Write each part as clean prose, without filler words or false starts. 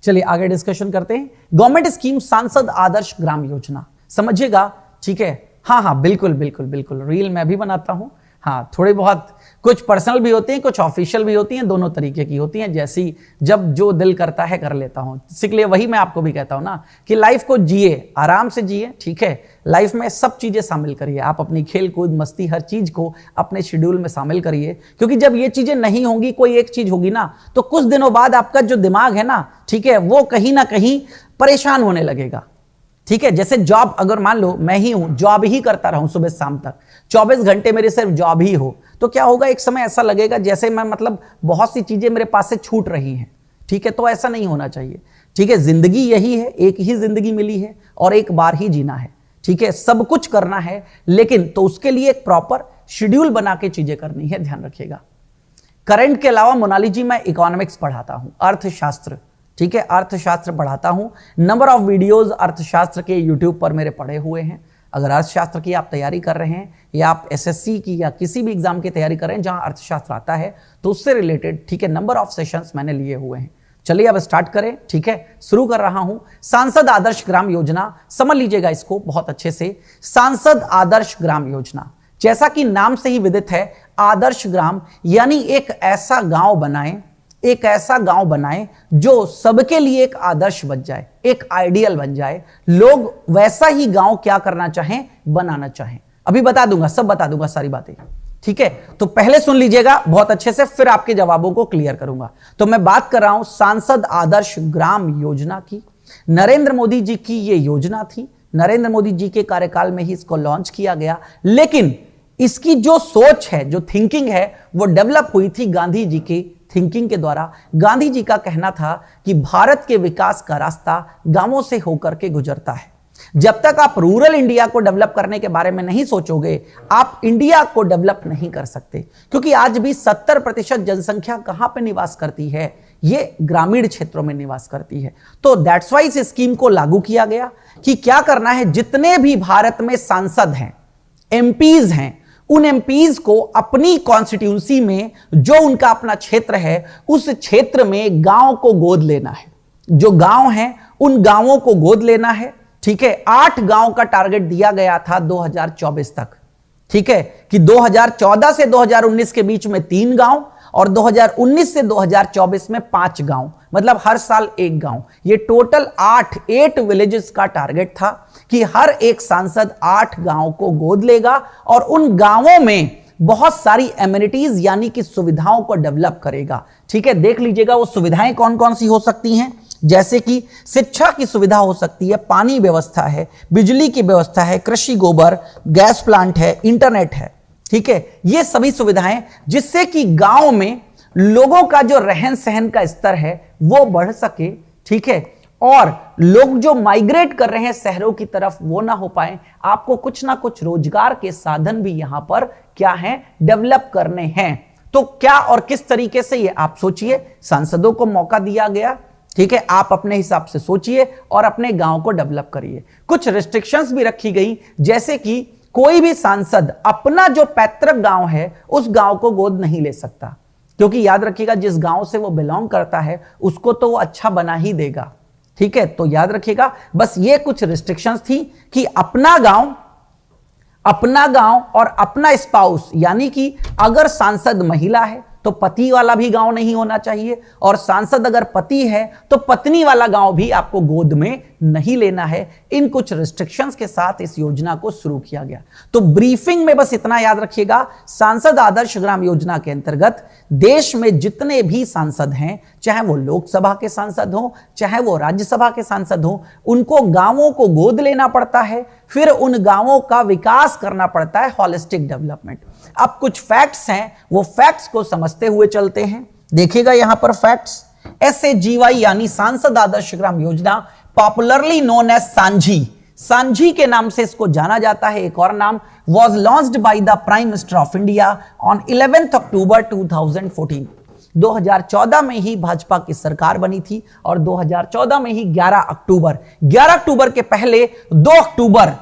चलिए आगे डिस्कशन करते हैं। गवर्नमेंट स्कीम सांसद आदर्श ग्राम योजना, समझिएगा, ठीक है। हाँ, बिल्कुल बिल्कुल बिल्कुल, रील मैं भी बनाता हूं। हाँ, थोड़े बहुत कुछ पर्सनल भी होते हैं, कुछ ऑफिशियल भी होती हैं, दोनों तरीके की होती हैं, जैसी जब जो दिल करता है कर लेता हूं। इसलिए वही मैं आपको भी कहता हूं ना कि लाइफ को जिए, आराम से जिए, ठीक है। लाइफ में सब चीजें शामिल करिए, आप अपनी खेल कूद मस्ती हर चीज को अपने शेड्यूल में शामिल करिए, क्योंकि जब ये चीजें नहीं होंगी, कोई एक चीज होगी ना, तो कुछ दिनों बाद आपका जो दिमाग है ना, ठीक है, वो कहीं ना कहीं परेशान होने लगेगा, ठीक है। जैसे जॉब, अगर मान लो मैं ही हूं, जॉब ही करता रहूं सुबह शाम तक, 24 घंटे मेरे सिर्फ जॉब ही हो, तो क्या होगा, एक समय ऐसा लगेगा जैसे मैं मतलब बहुत सी चीजें मेरे पास से छूट रही हैं, ठीक है। तो ऐसा नहीं होना चाहिए, ठीक है। जिंदगी यही है, एक ही जिंदगी मिली है और एक बार ही जीना है, ठीक है। सब कुछ करना है, लेकिन तो उसके लिए एक प्रॉपर शेड्यूल बना के चीजें करनी है, ध्यान रखिएगा। करंट के अलावा मोनाली जी मैं इकोनॉमिक्स पढ़ाता हूं, अर्थशास्त्र, ठीक है, अर्थशास्त्र पढ़ाता हूं। नंबर ऑफ वीडियोस अर्थशास्त्र के यूट्यूब पर मेरे पड़े हुए हैं। अगर अर्थशास्त्र की आप तैयारी कर रहे हैं या आप एसएससी की या किसी भी एग्जाम की तैयारी कर रहे हैं जहां अर्थशास्त्र आता है, तो उससे रिलेटेड, ठीक है, नंबर ऑफ सेशंस मैंने लिए हुए हैं। चलिए अब स्टार्ट करें, ठीक है। शुरू कर रहा हूं सांसद आदर्श ग्राम योजना, समझ लीजिएगा इसको बहुत अच्छे से। सांसद आदर्श ग्राम योजना, जैसा कि नाम से ही विदित है, आदर्श ग्राम यानी एक ऐसा गांव बनाएं, एक ऐसा गांव बनाएं जो सबके लिए एक आदर्श बन जाए, एक आइडियल बन जाए, लोग वैसा ही गांव क्या करना चाहें, बनाना चाहें। अभी बता दूंगा, सब बता दूंगा सारी बातें, ठीक है। तो पहले सुन लीजिएगा बहुत अच्छे से, फिर आपके जवाबों को क्लियर करूंगा। तो मैं बात कर रहा हूं सांसद आदर्श ग्राम योजना की। नरेंद्र मोदी जी की यह योजना थी, नरेंद्र मोदी जी के कार्यकाल में ही इसको लॉन्च किया गया, लेकिन इसकी जो सोच है, जो थिंकिंग है, वो डेवलप हुई थी गांधी जी की थिंकिंग के द्वारा। गांधी जी का कहना था कि भारत के विकास का रास्ता गांवों से होकर के गुजरता है। जब तक आप रूरल इंडिया को डेवलप करने के बारे में नहीं सोचोगे, आप इंडिया को डेवलप नहीं कर सकते, क्योंकि आज भी 70% जनसंख्या कहां पे निवास करती है, ये ग्रामीण क्षेत्रों में निवास करती है। तो दैट्स वाई इस स्कीम को लागू किया गया कि क्या करना है, जितने भी भारत में सांसद हैं, एमपीज हैं, उन एमपीज को अपनी कॉन्स्टिट्यूंसी में जो उनका अपना क्षेत्र है, उस क्षेत्र में गांव को गोद लेना है। जो गांव हैं उन गांवों को गोद लेना है, ठीक है। 8 गांव का टारगेट दिया गया था 2024 तक, ठीक है, कि 2014 से 2019 के बीच में 3 गांव और 2019 से 2024 में 5 गांव, मतलब हर साल 1 गांव। ये टोटल 8 विलेजेस का टारगेट था कि हर एक सांसद 8 गांव को गोद लेगा और उन गांवों में बहुत सारी एमिनिटीज यानी कि सुविधाओं को डेवलप करेगा, ठीक है। देख लीजिएगा वो सुविधाएं कौन कौन सी हो सकती हैं, जैसे कि शिक्षा की सुविधा हो सकती है, पानी व्यवस्था है, बिजली की व्यवस्था है, कृषि गोबर, गैस प्लांट है, इंटरनेट है, ठीक है। ये सभी सुविधाएं जिससे कि गांव में लोगों का जो रहन सहन का स्तर है वो बढ़ सके, ठीक है, और लोग जो माइग्रेट कर रहे हैं शहरों की तरफ वो ना हो पाए। आपको कुछ ना कुछ रोजगार के साधन भी यहां पर क्या है, डेवलप करने हैं। तो क्या और किस तरीके से, ये आप सोचिए, सांसदों को मौका दिया गया, ठीक है, आप अपने हिसाब से सोचिए और अपने गांव को डेवलप करिए। कुछ रिस्ट्रिक्शंस भी रखी गई, जैसे कि कोई भी सांसद अपना जो पैतृक गांव है उस गांव को गोद नहीं ले सकता, क्योंकि याद रखिएगा जिस गांव से वो बिलोंग करता है उसको तो वो अच्छा बना ही देगा, ठीक है। तो याद रखिएगा, बस ये कुछ रिस्ट्रिक्शंस थी कि अपना गांव और अपना स्पाउस, यानी कि अगर सांसद महिला है तो पति वाला भी गांव नहीं होना चाहिए, और सांसद अगर पति है तो पत्नी वाला गांव भी आपको गोद में नहीं लेना है। इन कुछ रिस्ट्रिक्शंस के साथ इस योजना को शुरू किया गया। तो ब्रीफिंग में बस इतना याद रखिएगा, सांसद आदर्श ग्राम योजना के अंतर्गत देश में जितने भी सांसद हैं, चाहे वो लोकसभा के सांसद हो, चाहे वो राज्यसभा के सांसद हो, उनको गांवों को गोद लेना पड़ता है, फिर उन गांवों का विकास करना पड़ता है, होलिस्टिक डेवलपमेंट। अब कुछ फैक्ट्स हैं, वो फैक्ट्स को समझते हुए चलते हैं। देखिएगा यहां पर फैक्ट्स, SAGY यानी सांसद Adarsh Gram Yojana, popularly known as सांझी, सांझी के नाम से इसको जाना जाता है। एक और नाम, was launched by the prime minister of India on 11 अक्टूबर 2014। 2014 में ही भाजपा की सरकार बनी थी और 2014 में ही 11 अक्टूबर के पहले 2 अक्टूबर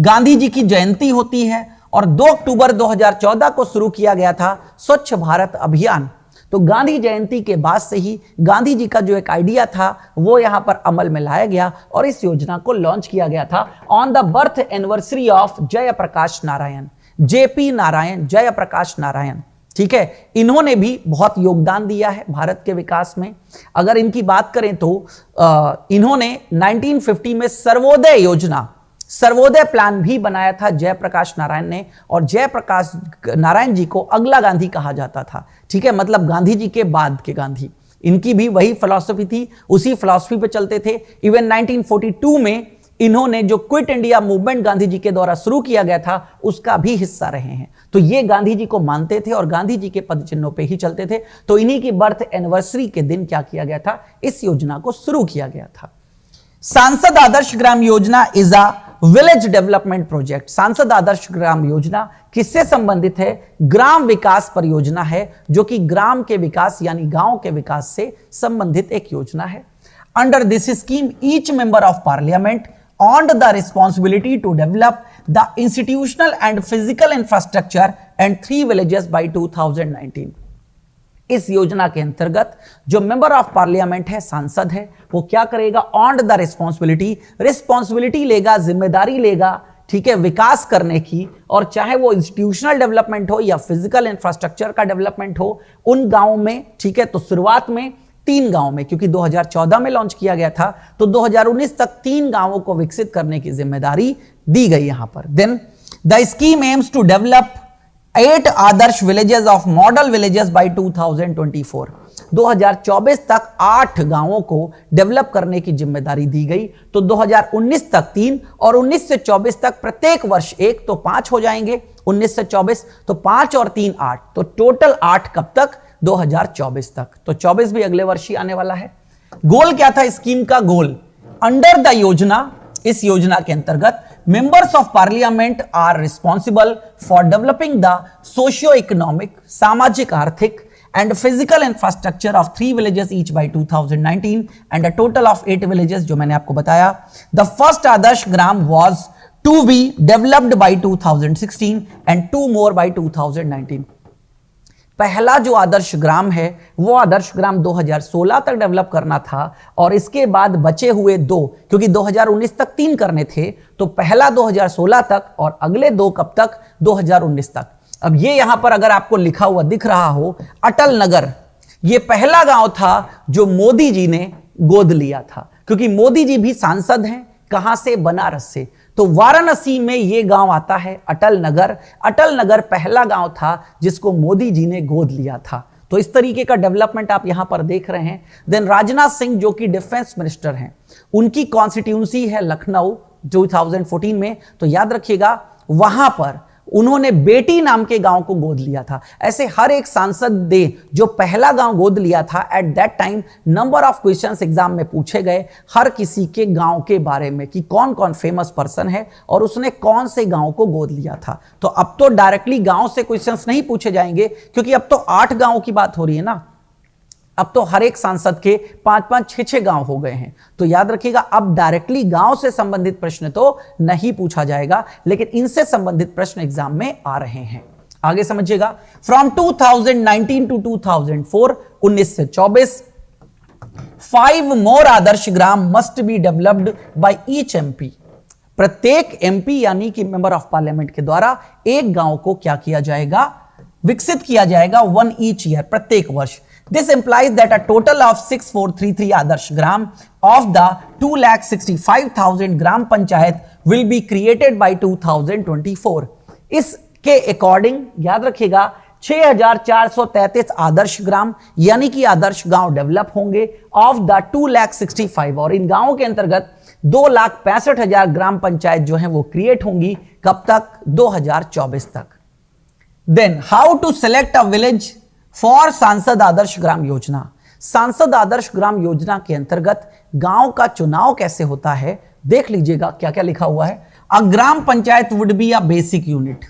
गांधी जी की जयंती होती है और 2 अक्टूबर 2014 को शुरू किया गया था स्वच्छ भारत अभियान। तो गांधी जयंती के बाद से ही गांधी जी का जो एक आइडिया था वो यहां पर अमल में लाया गया और इस योजना को लॉन्च किया गया था on the birth anniversary of Jayaprakash Narayan, JP Narayan, Jayaprakash Narayan. ठीक है, इन्होंने भी बहुत योगदान दिया है भारत के विकास में। अगर इनकी बात करें तो इन्होंने 1950 में सर्वोदय योजना, सर्वोदय प्लान भी बनाया था जयप्रकाश नारायण ने, और जयप्रकाश नारायण जी को अगला गांधी कहा जाता था। ठीक है, मतलब गांधी जी के बाद के गांधी। इनकी भी वही फिलॉसफी थी, उसी फिलॉसफी पे चलते थे। इवन 1942 में इन्होंने जो quit India movement Gandhi ji के द्वारा शुरू किया गया था उसका भी हिस्सा रहे हैं। तो ये गांधी जी को मानते थे और गांधी जी के पद चिन्हों पे ही चलते थे। तो इन्हीं की बर्थ एनिवर्सरी के दिन क्या किया गया था, इस योजना को शुरू किया गया था। सांसद Adarsh Gram Yojana is a village development project. सांसद आदर्श ग्राम योजना किससे संबंधित है? ग्राम विकास परियोजना है, जो कि ग्राम के विकास यानी गांव के विकास से संबंधित एक योजना है। Under this scheme each member of parliament on the responsibility to develop the institutional and physical infrastructure and 3 villages by 2019। इस योजना के अंतर्गत जो मेंबर ऑफ पार्लियामेंट है, सांसद है, वो क्या करेगा? ऑन द रिस्पॉन्सिबिलिटी लेगा, जिम्मेदारी लेगा, ठीक है, विकास करने की, और चाहे वो इंस्टीट्यूशनल डेवलपमेंट हो या फिजिकल इंफ्रास्ट्रक्चर का डेवलपमेंट हो उन गांवों में। ठीक है, तो शुरुआत में 3 गांव में, क्योंकि 2014 में लॉन्च किया गया था, तो 2019 तक 3 गांवों को विकसित करने की जिम्मेदारी दी गई यहां पर। Then the scheme aims to develop 8 Adarsh villages of model villages by 2024। 2024 तक 8 गांवों को डेवलप करने की जिम्मेदारी दी गई। तो 2019 तक 3 और 19 से 24 तक प्रत्येक वर्ष 1, तो 5 हो जाएंगे। 19 से 24 तो 5 और 3 8, तो टोटल 8 कब तक? 2024 तक। तो 24 भी अगले वर्ष ही आने वाला है। गोल क्या था स्कीम का? गोल अंडर द योजना, इस योजना के अंतर्गत members of parliament are responsible for developing the socio economic, सामाजिक आर्थिक and physical infrastructure of 3 villages each by 2019 and a total of 8 villages, जो मैंने आपको बताया। The first Adarsh Gram was to be developed by 2016 and 2 more by 2019। पहला जो आदर्श ग्राम है वो आदर्श ग्राम 2016 तक डेवलप करना था, और इसके बाद बचे हुए 2, क्योंकि 2019 तक 3 करने थे, तो पहला 2016 तक और अगले 2 कब तक? 2019 तक। अब ये यहां पर अगर आपको लिखा हुआ दिख रहा हो अटल नगर, ये पहला गांव था जो मोदी जी ने गोद लिया था, क्योंकि मोदी जी भी सांसद हैं। कहां से? बनारस से। तो वाराणसी में यह गांव आता है अटल नगर। अटल नगर पहला गांव था जिसको मोदी जी ने गोद लिया था। तो इस तरीके का डेवलपमेंट आप यहां पर देख रहे हैं। देन राजनाथ सिंह जो कि डिफेंस मिनिस्टर हैं, उनकी कॉन्स्टिट्यूंसी है लखनऊ 2014 में। तो याद रखिएगा वहां पर उन्होंने बेटी नाम के गांव को गोद लिया था। ऐसे हर एक सांसद ने जो पहला गांव गोद लिया था, at that time number of questions exam में पूछे गए हर किसी के गांव के बारे में कि कौन कौन फेमस पर्सन है और उसने कौन से गांव को गोद लिया था। तो अब तो डायरेक्टली गांव से क्वेश्चंस नहीं पूछे जाएंगे, क्योंकि अब तो 8 गांवों की बात हो रही है ना। अब तो हर एक सांसद के 5-5, 6-6 गांव हो गए हैं। तो याद रखिएगा अब डायरेक्टली गांव से संबंधित प्रश्न तो नहीं पूछा जाएगा, लेकिन इनसे संबंधित प्रश्न एग्जाम में आ रहे हैं। आगे समझिएगा। फ्रॉम 2019 टू 2004, 19 से 24, 5 more Adarsh Gram must be developed by each MP. प्रत्येक एमपी यानी कि मेंबर ऑफ पार्लियामेंट के द्वारा एक गांव को क्या किया जाएगा? विकसित किया जाएगा, 1 ईच ईयर, प्रत्येक वर्ष। This implies that a total of 6433 Adarsh Gram of the 2,65,000 gram panchayat will be created by 2024। इसके अकॉर्डिंग याद रखिएगा 6,433 आदर्श ग्राम यानी कि आदर्श गांव डेवलप होंगे ऑफ द 2,65,000, और इन गांवों के अंतर्गत 2,65,000 ग्राम पंचायत जो है वो क्रिएट होंगी। कब तक? 2024 तक। Then how to select a village for Sansad Adarsh Gram Yojana. सांसद आदर्श ग्राम योजना के अंतर्गत गांव का चुनाव कैसे होता है, देख लीजिएगा क्या क्या लिखा हुआ है। A gram panchayat would be a basic unit.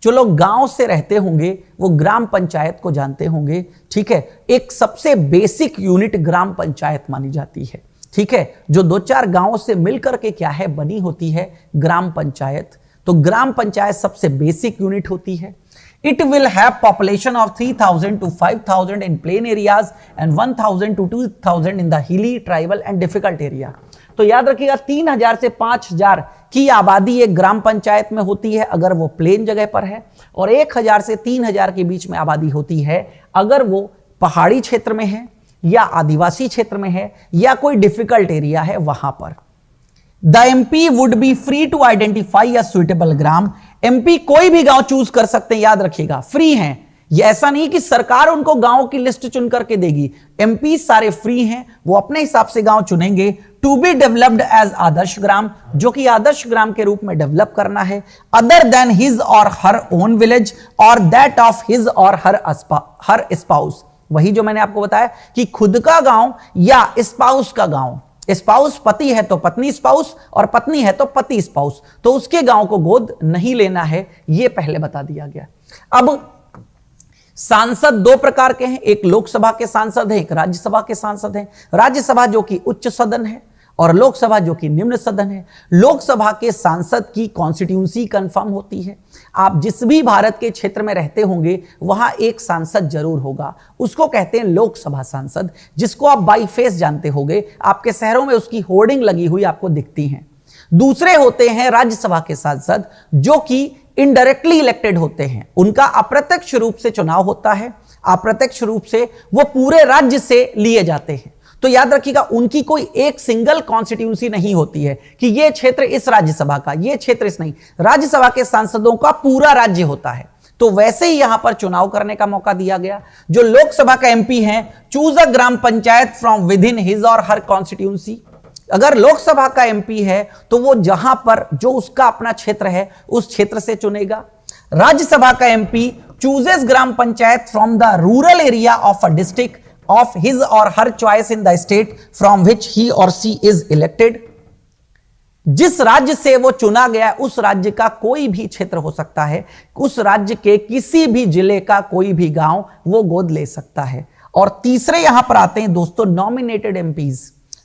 जो लोग गांव से रहते होंगे वो ग्राम पंचायत को जानते होंगे। ठीक है, एक सबसे बेसिक यूनिट ग्राम पंचायत मानी जाती है। ठीक है, जो 2-4 गांवों से मिलकर के क्या है बनी होती है ग्राम पंचायत। तो ग्राम पंचायत सबसे बेसिक यूनिट होती है। It will have population of 3,000 to 5,000 in plain areas and 1,000 to 2,000 in the hilly, tribal and difficult area. तो याद रखिएगा 3,000 से 5,000 की आबादी एक ग्राम पंचायत में होती है अगर वो प्लेन जगह पर है, और 1,000 से 3,000 के बीच में आबादी होती है अगर वो पहाड़ी क्षेत्र में है या आदिवासी क्षेत्र में है या कोई डिफिकल्ट एरिया है वहां पर। The MP would be free to identify a suitable gram. MP कोई भी गांव चूज कर सकते हैं, याद रखिएगा फ्री हैं, ये ऐसा नहीं कि सरकार उनको गांव की लिस्ट चुन करके देगी। एमपी सारे फ्री हैं, वो अपने हिसाब से गांव चुनेंगे। To be developed as Adarsh Gram, जो कि आदर्श ग्राम के रूप में डेवलप करना है, अदर देन हिज और हर ओन विलेज और दैट ऑफ हिज और हर स्पाउस। वही जो मैंने आपको बताया कि खुद का गांव या स्पाउस का गांव, स्पाउस पति है तो पत्नी स्पाउस और पत्नी है तो पति स्पाउस, तो उसके गांव को गोद नहीं लेना है, यह पहले बता दिया गया। अब सांसद दो प्रकार के हैं, एक लोकसभा के सांसद हैं, एक राज्यसभा के सांसद हैं। राज्यसभा जो कि उच्च सदन है और लोकसभा जो कि निम्न सदन है। लोकसभा के सांसद की कॉन्स्टिट्यूंसी कंफर्म होती है। आप जिस भी भारत के क्षेत्र में रहते होंगे वहां एक सांसद जरूर होगा, उसको कहते हैं लोकसभा सांसद, जिसको आप बाई फेस जानते होंगे, आपके शहरों में उसकी होर्डिंग लगी हुई आपको दिखती हैं। दूसरे होते हैं राज्यसभा के सांसद, जो कि इनडायरेक्टली इलेक्टेड होते हैं, उनका अप्रत्यक्ष रूप से चुनाव होता है, अप्रत्यक्ष रूप से वो पूरे राज्य से लिए जाते हैं। तो याद रखिएगा उनकी कोई एक सिंगल कॉन्स्टिट्यूंसी नहीं होती है कि ये क्षेत्र इस राज्यसभा का, ये क्षेत्र इस नहीं। राज्यसभा के सांसदों का पूरा राज्य होता है, तो वैसे ही यहां पर चुनाव करने का मौका दिया गया। जो लोकसभा का एमपी है, choose a gram panchayat from with in his और हर कॉन्स्टिट्यूंसी। अगर लोकसभा का एमपी है तो वो जहां पर जो उसका अपना क्षेत्र है उस क्षेत्र से चुनेगा। राज्यसभा का MP chooses gram panchayat from the rural area of a district of his or her choice in the state from which he or she is elected। जिस राज्य से वो चुना गया उस राज्य का कोई भी क्षेत्र हो सकता है, उस राज्य के किसी भी जिले का कोई भी गांव वो गोद ले सकता है। और तीसरे यहां पर आते हैं दोस्तों नॉमिनेटेड एमपीज।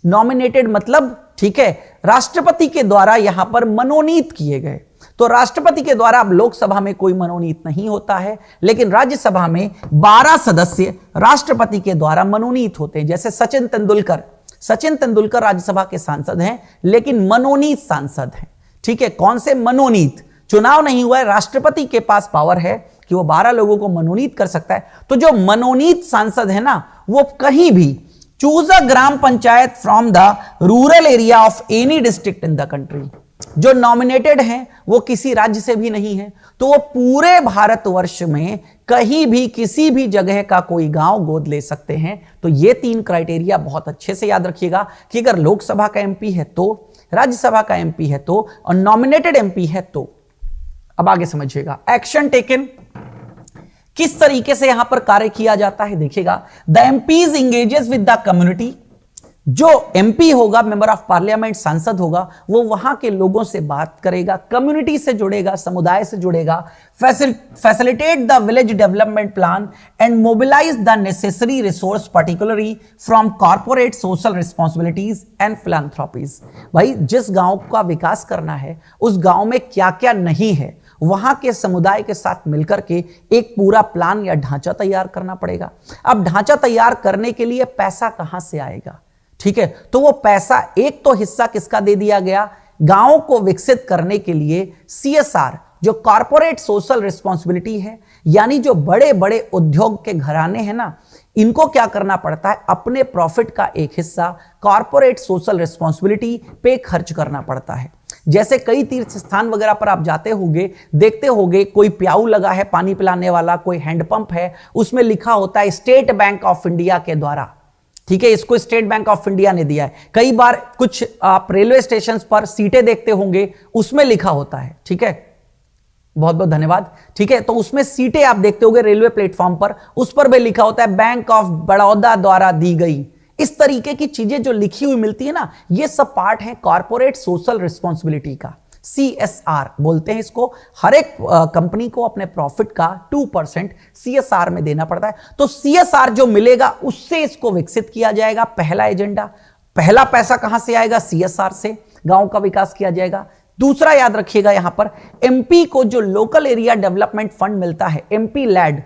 नॉमिनेटेड मतलब ठीक है, राष्ट्रपति के द्वारा यहां पर मनोनीत किए गए। तो राष्ट्रपति के द्वारा अब लोकसभा में कोई मनोनीत नहीं होता है, लेकिन राज्यसभा में 12 सदस्य राष्ट्रपति के द्वारा मनोनीत होते हैं। जैसे सचिन तेंदुलकर राज्यसभा के सांसद हैं, लेकिन मनोनीत सांसद हैं। ठीक है, कौन से मनोनीत? चुनाव नहीं हुआ है, राष्ट्रपति के पास पावर है कि वो 12 लोगों को मनोनीत कर सकता है। तो जो मनोनीत सांसद है ना, वो कहीं भी choose a gram panchayat from the rural area of any district in the country. जो नॉमिनेटेड हैं वो किसी राज्य से भी नहीं है, तो वो पूरे भारतवर्ष में कहीं भी किसी भी जगह का कोई गांव गोद ले सकते हैं। तो ये 3 क्राइटेरिया बहुत अच्छे से याद रखिएगा कि अगर लोकसभा का एमपी है तो, राज्यसभा का एमपी है तो, और नॉमिनेटेड एमपी है तो। अब आगे समझिएगा एक्शन टेकन किस तरीके से यहां पर कार्य किया जाता है। देखिएगा, the MPs engages with the community. जो एमपी होगा, मेंबर ऑफ पार्लियामेंट, सांसद होगा, वो वहां के लोगों से बात करेगा, कम्युनिटी से जुड़ेगा, समुदाय से जुड़ेगा, facilitate the village development plan and mobilise the necessary resource particularly from corporate social responsibilities and philanthropies. भाई जिस गांव का विकास करना है उस गांव में क्या क्या नहीं है, वहां के समुदाय के साथ मिलकर के एक पूरा प्लान या ढांचा तैयार करना पड़ेगा। अब ढांचा तैयार करने के लिए पैसा कहां से आएगा? ठीक है, तो वो पैसा एक तो हिस्सा किसका दे दिया गया, गांव को विकसित करने के लिए सीएसआर जो कॉर्पोरेट सोशल रिस्पॉन्सिबिलिटी है, यानी जो बड़े बड़े उद्योग के घराने हैं ना, इनको क्या करना पड़ता है, अपने प्रॉफिट का एक हिस्सा कॉर्पोरेट सोशल रिस्पॉन्सिबिलिटी पे खर्च करना पड़ता है। जैसे कई तीर्थ स्थान वगैरह पर आप जाते होंगे, देखते होंगे कोई प्याऊ लगा है पानी पिलाने वाला, कोई हैंडपंप है, उसमें लिखा होता है स्टेट बैंक ऑफ इंडिया के द्वारा। ठीक है, इसको स्टेट बैंक ऑफ इंडिया ने दिया है। कई बार कुछ आप रेलवे स्टेशन पर सीटें देखते होंगे, उसमें लिखा होता है। ठीक है, बहुत बहुत धन्यवाद। ठीक है, तो उसमें सीटें आप देखते होंगे रेलवे प्लेटफॉर्म पर, उस पर भी लिखा होता है बैंक ऑफ बड़ौदा द्वारा दी गई। इस तरीके की चीजें जो लिखी हुई मिलती है ना, ये सब पार्ट है कॉर्पोरेट सोशल रिस्पॉन्सिबिलिटी का, CSR बोलते हैं इसको। हर एक कंपनी को अपने प्रॉफिट का 2% CSR में देना पड़ता है। तो CSR जो मिलेगा उससे इसको विकसित किया जाएगा। पहला एजेंडा, पहला पैसा कहां से आएगा? CSR से गांव का विकास किया जाएगा। दूसरा याद रखिएगा यहां पर एमपी को जो लोकल एरिया डेवलपमेंट फंड मिलता है, एमपी लैड,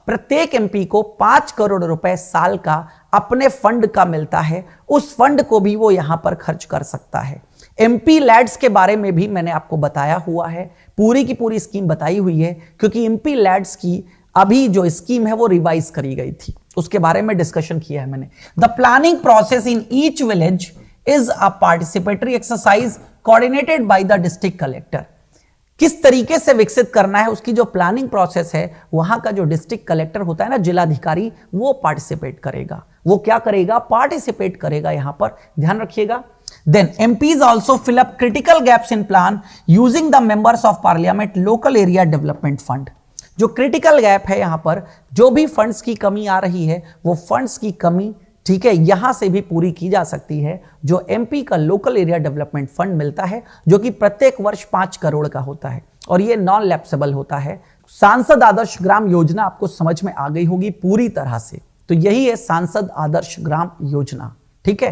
प्रत्येक एमपी को 5 करोड़ रुपए साल का अपने फंड का मिलता है। उस फंड को भी वो यहां पर खर्च कर सकता है। एमपी लैड्स के बारे में भी मैंने आपको बताया हुआ है, पूरी की पूरी स्कीम बताई हुई है, क्योंकि एमपी लैड्स की अभी जो स्कीम है वो रिवाइज करी गई थी, उसके बारे में डिस्कशन किया है मैंने। The planning process in each village is a participatory exercise coordinated by the district collector. किस तरीके से विकसित करना है उसकी जो प्लानिंग प्रोसेस है, वहां का जो डिस्ट्रिक्ट कलेक्टर होता है ना, जिलाधिकारी, वो पार्टिसिपेट करेगा। वो क्या करेगा? पार्टिसिपेट करेगा, यहां पर ध्यान रखिएगा। Then MPs also fill up critical gaps in plan using the members of parliament local area development fund। जो क्रिटिकल गैप है यहां पर, जो भी फंड्स की कमी आ रही है, वो फंड्स की कमी, ठीक है, यहां से भी पूरी की जा सकती है। जो एमपी का लोकल एरिया डेवलपमेंट फंड मिलता है, जो कि प्रत्येक वर्ष 5 करोड़ का होता है और ये नॉन लैप्सेबल होता है। सांसद आदर्श ग्राम योजना आपको समझ में आ गई होगी पूरी तरह से। तो यही है सांसद आदर्श ग्राम योजना, ठीक है।